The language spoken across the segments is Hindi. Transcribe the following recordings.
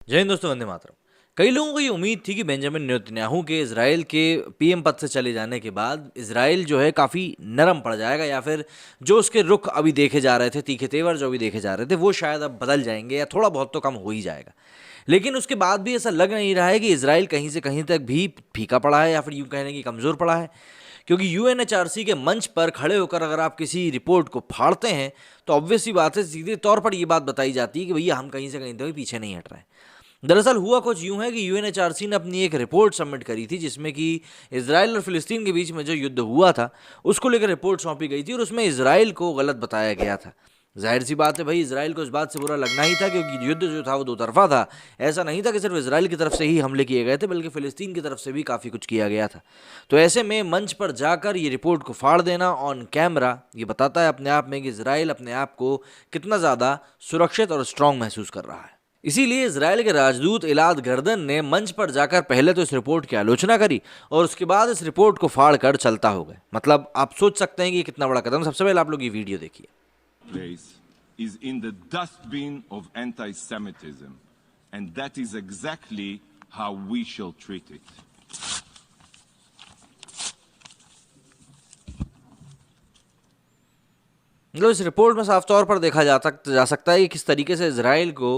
जय हिंद दोस्तों, वंदे मातरम। कई लोगों को ये उम्मीद थी कि बेंजामिन नेतन्याहू के इजराइल के पीएम पद से चले जाने के बाद इजराइल जो है काफ़ी नरम पड़ जाएगा, या फिर जो उसके रुख अभी देखे जा रहे थे, तीखे तेवर जो अभी देखे जा रहे थे, वो शायद अब बदल जाएंगे या थोड़ा बहुत तो कम हो ही जाएगा। लेकिन उसके बाद भी ऐसा लग नहीं रहा है कि इजराइल कहीं से कहीं तक भी फीका पड़ा है, या फिर यूं कहने की कमज़ोर पड़ा है। क्योंकि यूएनएचआरसी के मंच पर खड़े होकर अगर आप किसी रिपोर्ट को फाड़ते हैं तो ऑब्वियस सी बात है, सीधे तौर पर यह बात बताई जाती है कि भैया हम कहीं से कहीं तक पीछे नहीं हट रहे हैं। दरअसल हुआ कुछ यूं है कि यूएनएचआरसी ने अपनी एक रिपोर्ट सबमिट करी थी, जिसमें कि इजराइल और फिलिस्तीन के बीच में जो युद्ध हुआ था उसको लेकर रिपोर्ट सौंपी गई थी, और उसमें इजराइल को गलत बताया गया था। जाहिर सी बात है भाई, इजराइल को इस बात से बुरा लगना ही था, क्योंकि युद्ध जो था वो दो तरफा था। ऐसा नहीं था कि सिर्फ इजराइल की तरफ से ही हमले किए गए थे, बल्कि फिलिस्तीन की तरफ से भी काफ़ी कुछ किया गया था। तो ऐसे में मंच पर जाकर ये रिपोर्ट को फाड़ देना ऑन कैमरा, ये बताता है अपने आप में कि इजराइल अपने आप को कितना ज़्यादा सुरक्षित और स्ट्रांग महसूस कर रहा है। इसीलिए इजराइल के राजदूत इलाद गर्दन ने मंच पर जाकर पहले तो इस रिपोर्ट की आलोचना करी, और उसके बाद इस रिपोर्ट को फाड़ कर चलता हो गए। मतलब आप सोच सकते हैं कि कितना बड़ा कदम। सबसे पहले आप लोग ये वीडियो देखिए। Place is in the dustbin of anti-Semitism, and that is exactly how we shall treat it. मतलब इस रिपोर्ट में साफ तौर पर देखा जा सकता है कि किस तरीके से इजराइल को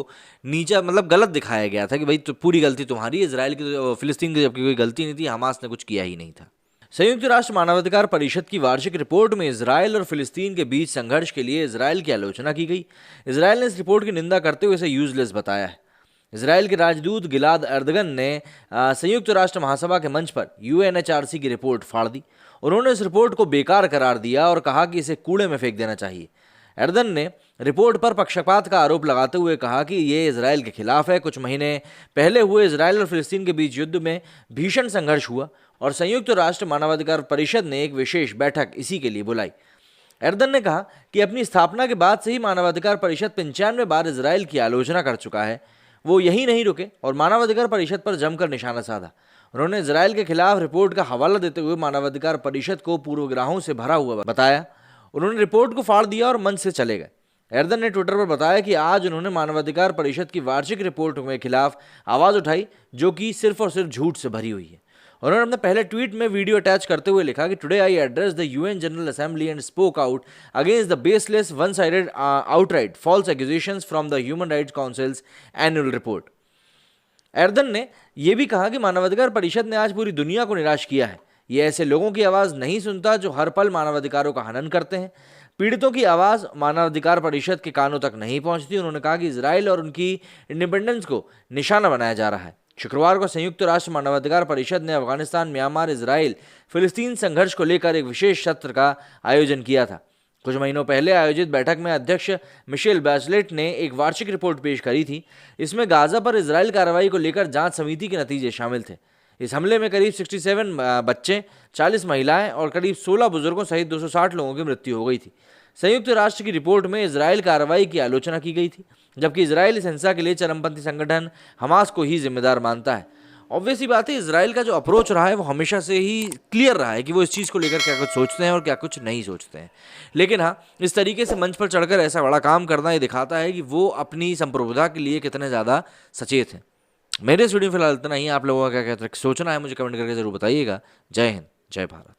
नीचा, मतलब गलत दिखाया गया था कि भाई तो पूरी गलती तुम्हारी, इजराइल की तो फिलिस्तीन की जबकि कोई गलती नहीं थी, हमास ने कुछ किया ही नहीं था। संयुक्त राष्ट्र मानवाधिकार परिषद की वार्षिक रिपोर्ट में इजराइल और फिलिस्तीन के बीच संघर्ष के लिए इजराइल की आलोचना की गई। इजराइल ने इस रिपोर्ट की निंदा करते हुए इसे यूजलेस बताया है। इजराइल के राजदूत गिलाद अर्दगन ने संयुक्त राष्ट्र महासभा के मंच पर यूएनएचआरसी की रिपोर्ट फाड़ दी। उन्होंने इस रिपोर्ट को बेकार करार दिया और कहा कि इसे कूड़े में फेंक देना चाहिए। एर्दन ने रिपोर्ट पर पक्षपात का आरोप लगाते हुए कहा कि ये इजराइल के खिलाफ है। कुछ महीने पहले हुए इजराइल और फिलिस्तीन के बीच युद्ध में भीषण संघर्ष हुआ, और संयुक्त राष्ट्र मानवाधिकार परिषद ने एक विशेष बैठक इसी के लिए बुलाई। एर्दन ने कहा कि अपनी स्थापना के बाद से ही मानवाधिकार परिषद 95 बार इजराइल की आलोचना कर चुका है। वो यही नहीं रुके और मानवाधिकार परिषद पर जमकर निशाना साधा। उन्होंने इजराइल के खिलाफ रिपोर्ट का हवाला देते हुए मानवाधिकार परिषद को पूर्वग्रहों से भरा हुआ बताया। उन्होंने रिपोर्ट को फाड़ दिया और मंच से चले गए। एर्दन ने ट्विटर पर बताया कि आज उन्होंने मानवाधिकार परिषद की वार्षिक रिपोर्ट के खिलाफ आवाज़ उठाई, जो कि सिर्फ और सिर्फ झूठ से भरी हुई है। उन्होंने अपने पहले ट्वीट में वीडियो अटैच करते हुए लिखा कि today I address the UN general assembly and spoke out against the baseless one sided outright false accusations from the human rights councils annual report. Erdan ने यह भी कहा कि मानवाधिकार परिषद ने आज पूरी दुनिया को निराश किया है। ये ऐसे लोगों की आवाज़ नहीं सुनता जो हर पल मानवाधिकारों का हनन करते हैं। पीड़ितों की आवाज़ मानवाधिकार परिषद के कानों तक नहीं पहुंचती। उन्होंने कहा कि इजराइल और उनकी इंडिपेंडेंस को निशाना बनाया जा रहा है। शुक्रवार को संयुक्त राष्ट्र मानवाधिकार परिषद ने अफगानिस्तान, म्यांमार, इजराइल, फिलिस्तीन संघर्ष को लेकर एक विशेष सत्र का आयोजन किया था। कुछ महीनों पहले आयोजित बैठक में अध्यक्ष मिशेल बैचलेट ने एक वार्षिक रिपोर्ट पेश करी थी। इसमें गाजा पर इजराइल कार्रवाई को लेकर जांच समिति के नतीजे शामिल थे। इस हमले में करीब 67 बच्चे, 40 महिलाएं और करीब 16 बुजुर्गों सहित 260 लोगों की मृत्यु हो गई थी। संयुक्त राष्ट्र की रिपोर्ट में इजराइल कार्रवाई की आलोचना की गई थी, जबकि इजराइल इस हिंसा के लिए चरमपंथी संगठन हमास को ही जिम्मेदार मानता है। ऑब्वियसली बात है, इजराइल का जो अप्रोच रहा है वो हमेशा से ही क्लियर रहा है कि वो इस चीज़ को लेकर क्या कुछ सोचते हैं और क्या कुछ नहीं सोचते हैं। लेकिन हाँ, इस तरीके से मंच पर चढ़कर ऐसा बड़ा काम करना ये दिखाता है कि वो अपनी संप्रभुता के लिए कितने ज़्यादा सचेत हैं। मेरे इस वीडियो में फिलहाल इतना ही। आप लोगों का क्या क्या सोचना है मुझे कमेंट करके जरूर बताइएगा। जय हिंद, जय भारत।